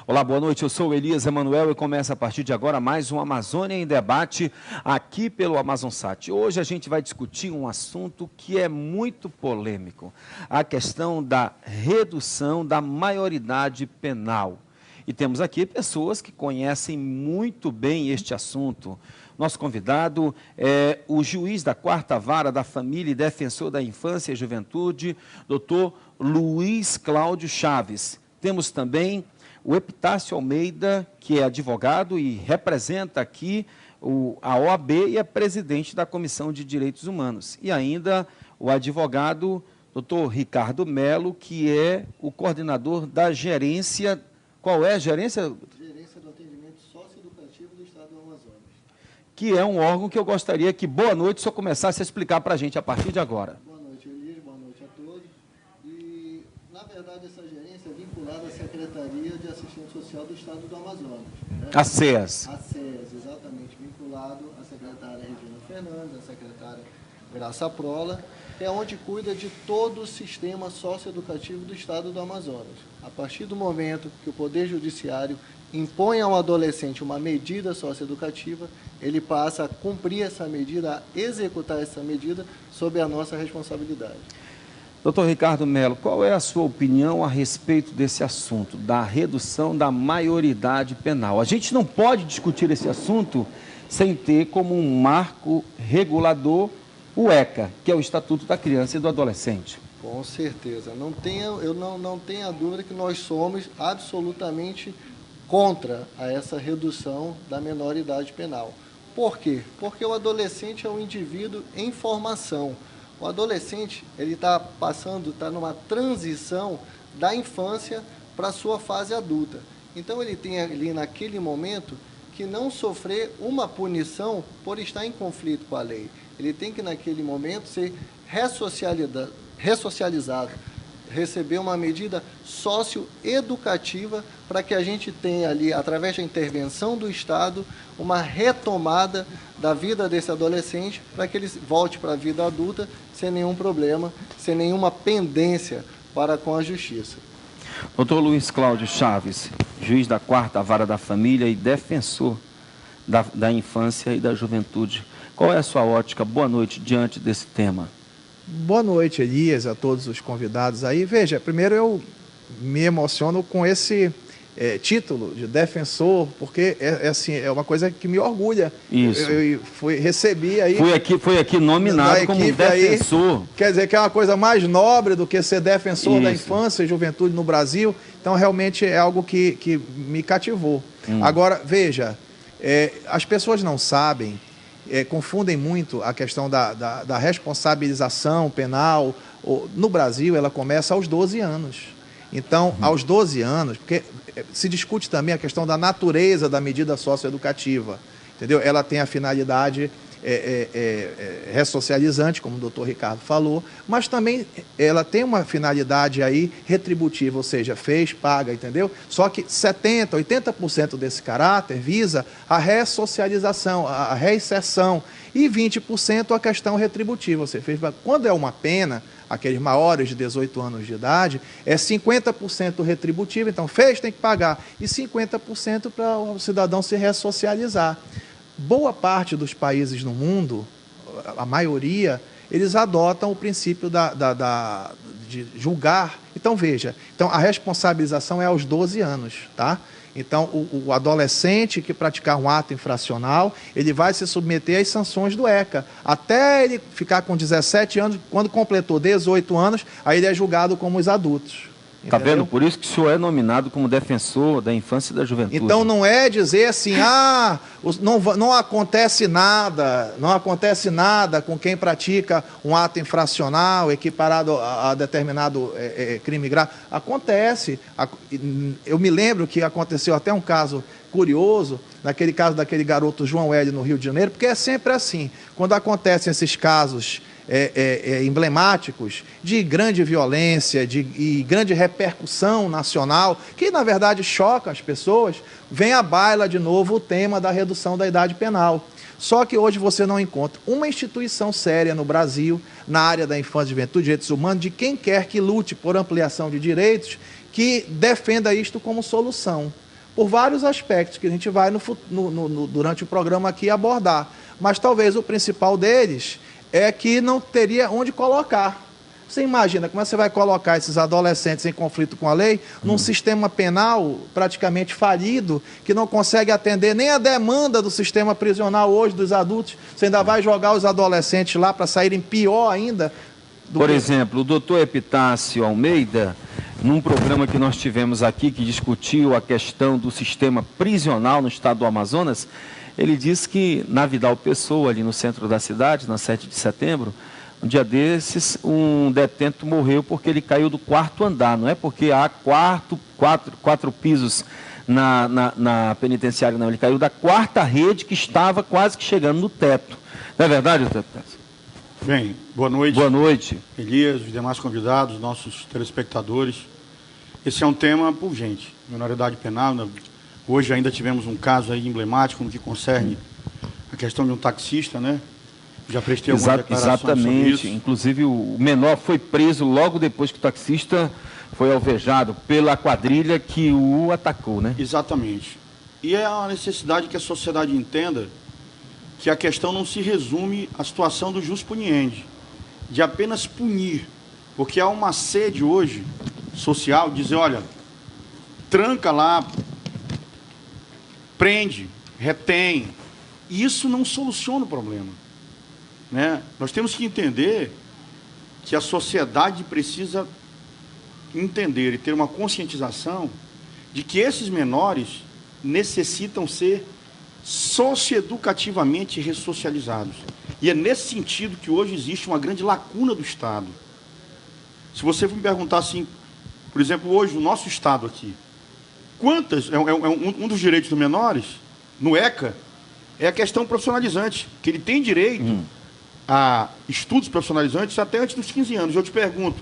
Olá, boa noite, eu sou o Elias Emanuel e começa a partir de agora mais um Amazônia em Debate aqui pelo Amazonsat. Hoje a gente vai discutir um assunto que é muito polêmico, a questão da redução da maioridade penal. E temos aqui pessoas que conhecem muito bem este assunto. Nosso convidado é o juiz da 4ª Vara da Família e Defensor da Infância e Juventude, doutor Luiz Cláudio Chaves. Temos também o Epitácio Almeida, que é advogado e representa aqui a OAB e é presidente da Comissão de Direitos Humanos. E ainda o advogado doutor Ricardo Melo, que é o coordenador da gerência. Qual é a gerência? Gerência do Atendimento Socioeducativo do Estado do Amazonas. Que é um órgão que eu gostaria que, boa noite, o senhor começasse a explicar para a gente a partir de agora. Boa noite, Elias, boa noite a todos. E, na verdade, essa gerência é vinculada à Secretaria de Assistência Social do Estado do Amazonas. Né? A SEAS. A SEAS, exatamente, vinculado à secretária Regina Fernandes, à secretária Graça Prola, que é onde cuida de todo o sistema socioeducativo do Estado do Amazonas. A partir do momento que o Poder Judiciário impõe ao adolescente uma medida socioeducativa, ele passa a cumprir essa medida, a executar essa medida sob a nossa responsabilidade. Doutor Ricardo Melo, qual é a sua opinião a respeito desse assunto, da redução da maioridade penal? A gente não pode discutir esse assunto sem ter como um marco regulador o ECA, que é o Estatuto da Criança e do Adolescente. Com certeza. Eu não tenho a dúvida que nós somos absolutamente contra essa redução da menoridade penal. Por quê? Porque o adolescente é um indivíduo em formação. O adolescente ele está numa transição da infância para a sua fase adulta. Então ele tem ali naquele momento que não sofrer uma punição por estar em conflito com a lei. Ele tem que naquele momento ser ressocializado, receber uma medida socioeducativa para que a gente tenha ali, através da intervenção do Estado, uma retomada da vida desse adolescente para que ele volte para a vida adulta sem nenhum problema, sem nenhuma pendência para com a Justiça. Doutor Luiz Cláudio Chaves, juiz da 4ª Vara da Família e defensor da Infância e da Juventude. Qual é a sua ótica? Boa noite diante desse tema. Boa noite, Elias, a todos os convidados aí. Veja, primeiro eu me emociono com esse título de defensor, porque é uma coisa que me orgulha. Isso. Eu recebi aí... Foi aqui nominado como defensor. Aí, quer dizer que é uma coisa mais nobre do que ser defensor da infância e juventude no Brasil. Então, realmente é algo que me cativou. Agora, veja, as pessoas não sabem, confundem muito a questão da responsabilização penal. No Brasil, ela começa aos 12 anos. Então, aos 12 anos, porque se discute também a questão da natureza da medida socioeducativa, entendeu? Ela tem a finalidade ressocializante, como o doutor Ricardo falou, mas também ela tem uma finalidade aí retributiva, ou seja, fez, paga, entendeu? Só que 70%, 80% desse caráter visa a ressocialização, a reinserção, e 20% a questão retributiva, ou seja, quando é uma pena, aqueles maiores de 18 anos de idade, é 50% retributivo, então fez, tem que pagar, e 50% para o cidadão se ressocializar. Boa parte dos países no mundo, a maioria, eles adotam o princípio de julgar. Então, veja, a responsabilização é aos 12 anos, tá? Então, o adolescente que praticar um ato infracional, ele vai se submeter às sanções do ECA. Até ele ficar com 17 anos, quando completou 18 anos, aí ele é julgado como os adultos. Está vendo? Por isso que o senhor é nominado como defensor da infância e da juventude. Então não é dizer assim, não acontece nada com quem pratica um ato infracional equiparado a determinado crime grave. Acontece. Eu me lembro que aconteceu até um caso curioso, naquele caso daquele garoto João Hélio no Rio de Janeiro, porque é sempre assim, quando acontecem esses casos emblemáticos de grande violência e grande repercussão nacional, que na verdade choca as pessoas, vem à baila de novo o tema da redução da idade penal. Só que hoje você não encontra uma instituição séria no Brasil, na área da infância, juventude, direitos humanos, de quem quer que lute por ampliação de direitos, que defenda isto como solução. por vários aspectos que a gente vai durante o programa aqui abordar. Mas talvez o principal deles é que não teria onde colocar. Você imagina como é que você vai colocar esses adolescentes em conflito com a lei num sistema penal praticamente falido, que não consegue atender nem a demanda do sistema prisional hoje dos adultos. Você ainda vai jogar os adolescentes lá para saírem pior ainda. Por exemplo, o doutor Epitácio Almeida, num programa que nós tivemos aqui, que discutiu a questão do sistema prisional no estado do Amazonas, ele disse que na Vidal Pessoa, ali no centro da cidade, na 7 de setembro, um dia desses, um detento morreu porque ele caiu do 4º andar. Não é porque há quatro pisos na penitenciária, não. Ele caiu da 4ª rede que estava quase que chegando no teto. Não é verdade, doutor Epitácio? Bem, boa noite. Boa noite. Elias, os demais convidados, nossos telespectadores. Esse é um tema urgente, minoridade penal. Hoje ainda tivemos um caso aí emblemático no que concerne a questão de um taxista, né? Já prestei alguma declaração sobre isso. Exatamente. Inclusive, o menor foi preso logo depois que o taxista foi alvejado pela quadrilha que o atacou, né? Exatamente. E é a necessidade que a sociedade entenda que a questão não se resume à situação do jus puniendi, de apenas punir, porque há uma sede hoje social de dizer, olha, tranca lá, prende, retém. E isso não soluciona o problema, né? Nós temos que entender que a sociedade precisa entender e ter uma conscientização de que esses menores necessitam ser socioeducativamente ressocializados. E é nesse sentido que hoje existe uma grande lacuna do Estado. Se você me perguntar assim, por exemplo, hoje no nosso Estado aqui, quantas, um dos direitos dos menores, no ECA, é a questão profissionalizante, que ele tem direito a estudos profissionalizantes até antes dos 15 anos. Eu te pergunto,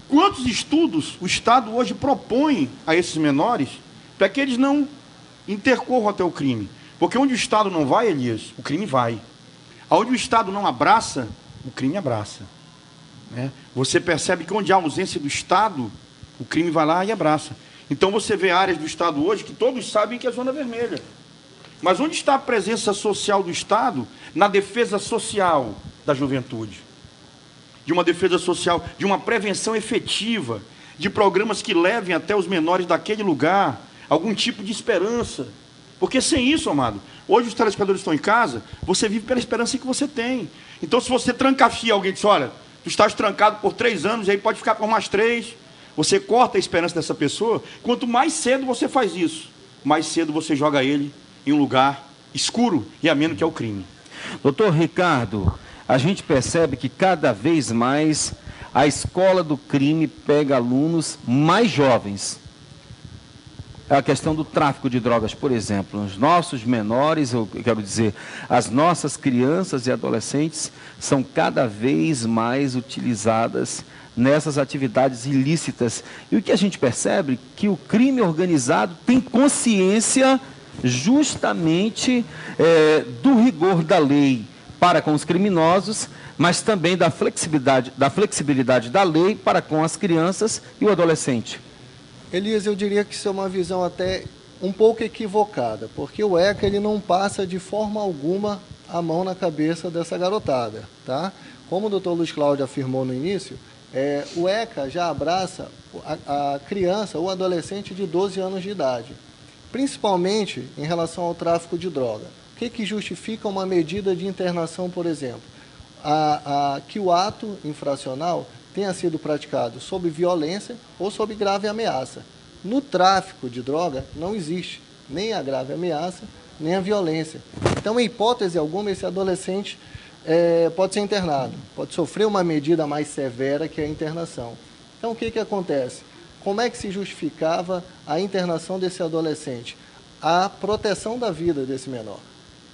quantos estudos o Estado hoje propõe a esses menores para que eles não intercorram até o crime? Porque onde o Estado não vai, Elias, o crime vai. Onde o Estado não abraça, o crime abraça, né? Você percebe que onde há ausência do Estado, o crime vai lá e abraça. Então você vê áreas do Estado hoje que todos sabem que é zona vermelha. Mas onde está a presença social do Estado na defesa social da juventude? De uma defesa social, de uma prevenção efetiva, de programas que levem até os menores daquele lugar algum tipo de esperança. Porque sem isso, amado, hoje os telespectadores estão em casa, você vive pela esperança que você tem. Então, se você trancafia alguém e diz, olha, tu estás trancado por 3 anos, e aí pode ficar por mais 3, você corta a esperança dessa pessoa. Quanto mais cedo você faz isso, mais cedo você joga ele em um lugar escuro e ameno que é o crime. Doutor Ricardo, a gente percebe que cada vez mais a escola do crime pega alunos mais jovens. A questão do tráfico de drogas, por exemplo. Os nossos menores, eu quero dizer, as nossas crianças e adolescentes são cada vez mais utilizadas nessas atividades ilícitas. E o que a gente percebe é que o crime organizado tem consciência justamente do rigor da lei para com os criminosos, mas também da flexibilidade da lei para com as crianças e o adolescente. Elias, eu diria que isso é uma visão até um pouco equivocada, porque o ECA ele não passa de forma alguma a mão na cabeça dessa garotada, tá? Como o doutor Luiz Cláudio afirmou no início, o ECA já abraça a criança ou adolescente de 12 anos de idade, principalmente em relação ao tráfico de droga. O que justifica uma medida de internação, por exemplo? Que o ato infracional tenha sido praticado sob violência ou sob grave ameaça. No tráfico de droga não existe nem a grave ameaça, nem a violência. Então, em hipótese alguma, esse adolescente pode ser internado, pode sofrer uma medida mais severa que a internação. Então, o que acontece? Como é que se justificava a internação desse adolescente? A proteção da vida desse menor,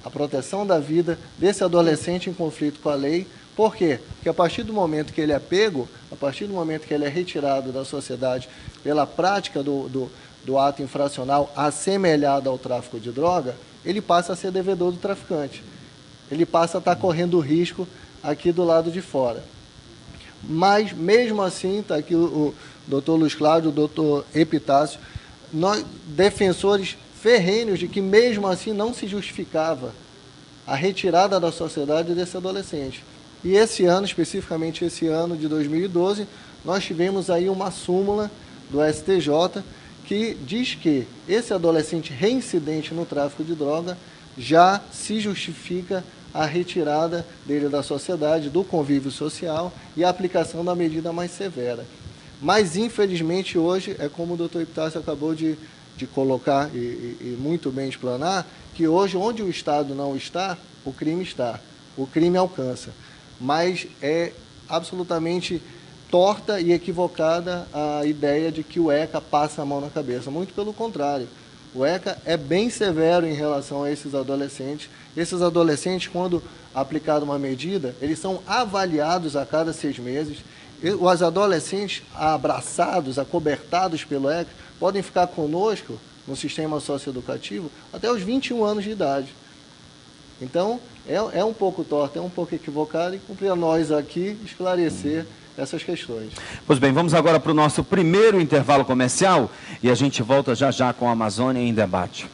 a proteção da vida desse adolescente em conflito com a lei. Por quê? Porque a partir do momento que ele é pego, a partir do momento que ele é retirado da sociedade pela prática do ato infracional assemelhado ao tráfico de droga, ele passa a ser devedor do traficante. Ele passa a estar correndo risco aqui do lado de fora. Mas, mesmo assim, está aqui o doutor Luiz Cláudio, o doutor Epitácio, nós, defensores ferrenhos de que mesmo assim não se justificava a retirada da sociedade desse adolescente. E esse ano, especificamente esse ano de 2012, nós tivemos aí uma súmula do STJ que diz que esse adolescente reincidente no tráfico de droga já se justifica a retirada dele da sociedade, do convívio social e a aplicação da medida mais severa. Mas, infelizmente, hoje, é como o doutor Epitácio acabou de colocar e muito bem explanar, que hoje, onde o Estado não está, o crime está. O crime alcança. Mas é absolutamente torta e equivocada a ideia de que o ECA passa a mão na cabeça. Muito pelo contrário. O ECA é bem severo em relação a esses adolescentes. Esses adolescentes, quando aplicada uma medida, eles são avaliados a cada 6 meses. Os adolescentes abraçados, acobertados pelo ECA, podem ficar conosco no sistema socioeducativo até os 21 anos de idade. Então, é um pouco torto, é um pouco equivocado e cumpre a nós aqui esclarecer essas questões. Pois bem, vamos agora para o nosso primeiro intervalo comercial e a gente volta já já com a Amazônia em Debate.